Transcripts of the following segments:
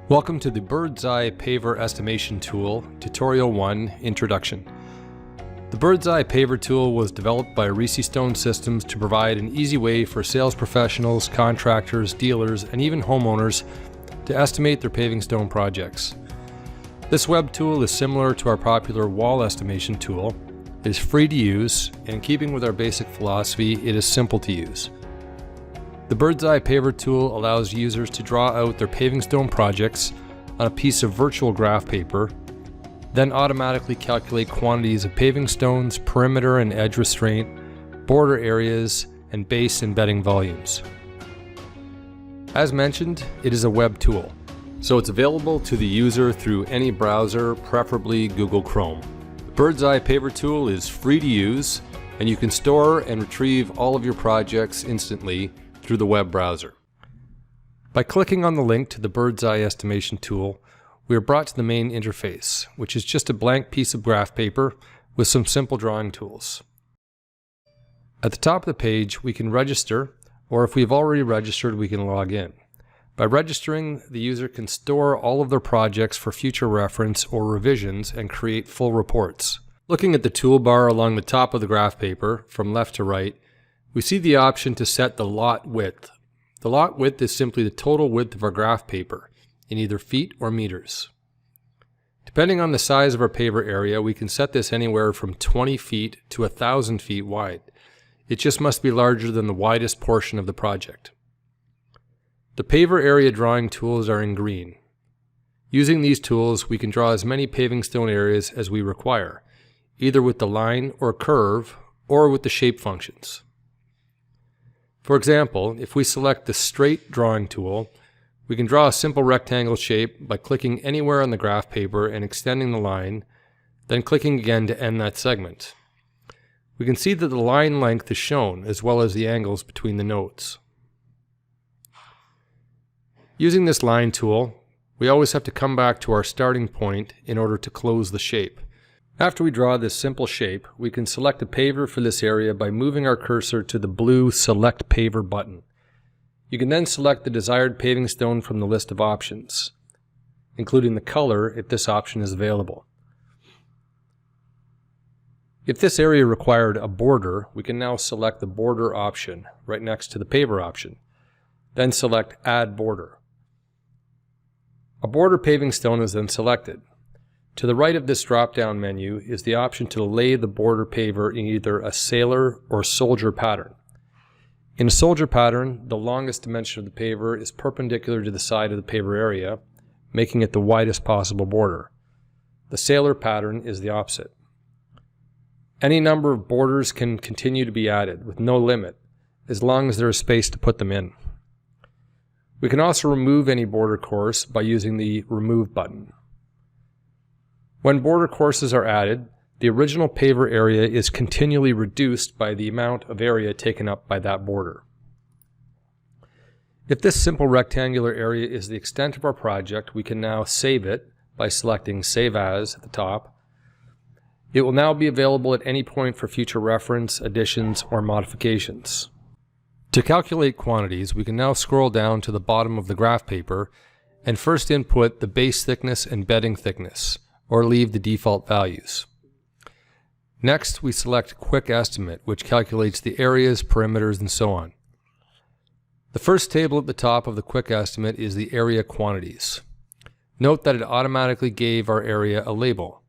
Welcome to the 𝐷𝐸 Paver Estimation Tool, Tutorial 1, Introduction. The 𝐷𝐸 Paver tool was developed by 𝐷𝐸 Stone Systems to provide an easy way for sales professionals, contractors, dealers, and even homeowners to estimate their paving stone projects. This web tool is similar to our popular wall estimation tool. It is free to use, and in keeping with our basic philosophy, it is simple to use. The 𝐷𝐸 Paver tool allows users to draw out their paving stone projects on a piece of virtual graph paper, then automatically calculate quantities of paving stones, perimeter and edge restraint, border areas, and base and bedding volumes. As mentioned, it is a web tool, so it's available to the user through any browser, preferably Google Chrome. The 𝐷𝐸 Paver tool is free to use, and you can store and retrieve all of your projects instantly through the web browser. By clicking on the link to the 𝐷𝐸 Estimation tool, we are brought to the main interface, which is just a blank piece of graph paper with some simple drawing tools. At the top of the page, we can register, or if we've already registered, we can log in. By registering, the user can store all of their projects for future reference or revisions and create full reports. Looking at the toolbar along the top of the graph paper, from left to right, we see the option to set the lot width. The lot width is simply the total width of our graph paper, in either feet or meters. Depending on the size of our paver area, we can set this anywhere from 20 feet to 1,000 feet wide. It just must be larger than the widest portion of the project. The paver area drawing tools are in green. Using these tools, we can draw as many paving stone areas as we require, either with the line or curve, or with the shape functions. For example, if we select the straight drawing tool, we can draw a simple rectangle shape by clicking anywhere on the graph paper and extending the line, then clicking again to end that segment. We can see that the line length is shown, as well as the angles between the nodes. Using this line tool, we always have to come back to our starting point in order to close the shape. After we draw this simple shape, we can select a paver for this area by moving our cursor to the blue Select Paver button. You can then select the desired paving stone from the list of options, including the color if this option is available. If this area required a border, we can now select the border option right next to the paver option. Then select Add Border. A border paving stone is then selected. To the right of this drop-down menu is the option to lay the border paver in either a sailor or soldier pattern. In a soldier pattern, the longest dimension of the paver is perpendicular to the side of the paver area, making it the widest possible border. The sailor pattern is the opposite. Any number of borders can continue to be added, with no limit, as long as there is space to put them in. We can also remove any border course by using the Remove button. When border courses are added, the original paver area is continually reduced by the amount of area taken up by that border. If this simple rectangular area is the extent of our project, we can now save it by selecting Save As at the top. It will now be available at any point for future reference, additions, or modifications. To calculate quantities, we can now scroll down to the bottom of the graph paper and first input the base thickness and bedding thickness, or leave the default values. Next, we select Quick Estimate, which calculates the areas, perimeters, and so on. The first table at the top of the Quick Estimate is the area quantities. Note that it automatically gave our area a label.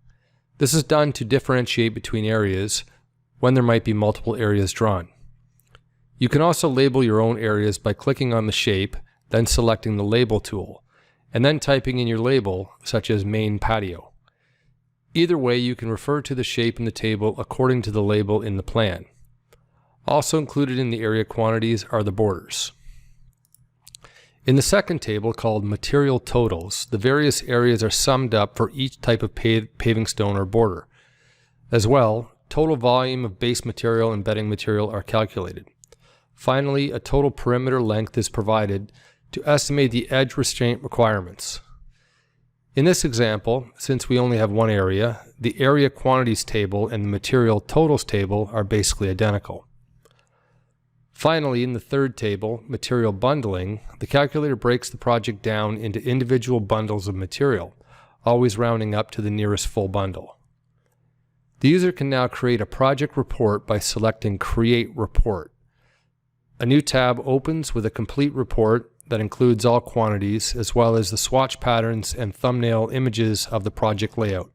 This is done to differentiate between areas when there might be multiple areas drawn. You can also label your own areas by clicking on the shape, then selecting the Label tool, and then typing in your label, such as Main Patio. Either way, you can refer to the shape in the table according to the label in the plan. Also included in the area quantities are the borders. In the second table, called Material Totals, the various areas are summed up for each type of paving stone or border. As well, total volume of base material and bedding material are calculated. Finally, a total perimeter length is provided to estimate the edge restraint requirements. In this example, since we only have one area, the area quantities table and the material totals table are basically identical. Finally, in the third table, material bundling, the calculator breaks the project down into individual bundles of material, always rounding up to the nearest full bundle. The user can now create a project report by selecting Create Report. A new tab opens with a complete report that includes all quantities, as well as the swatch patterns and thumbnail images of the project layout.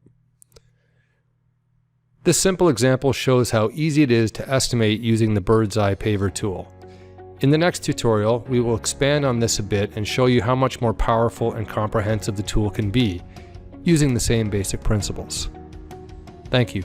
This simple example shows how easy it is to estimate using the 𝐵IRD'S-eye Paver tool. In the next tutorial, we will expand on this a bit and show you how much more powerful and comprehensive the tool can be, using the same basic principles. Thank you.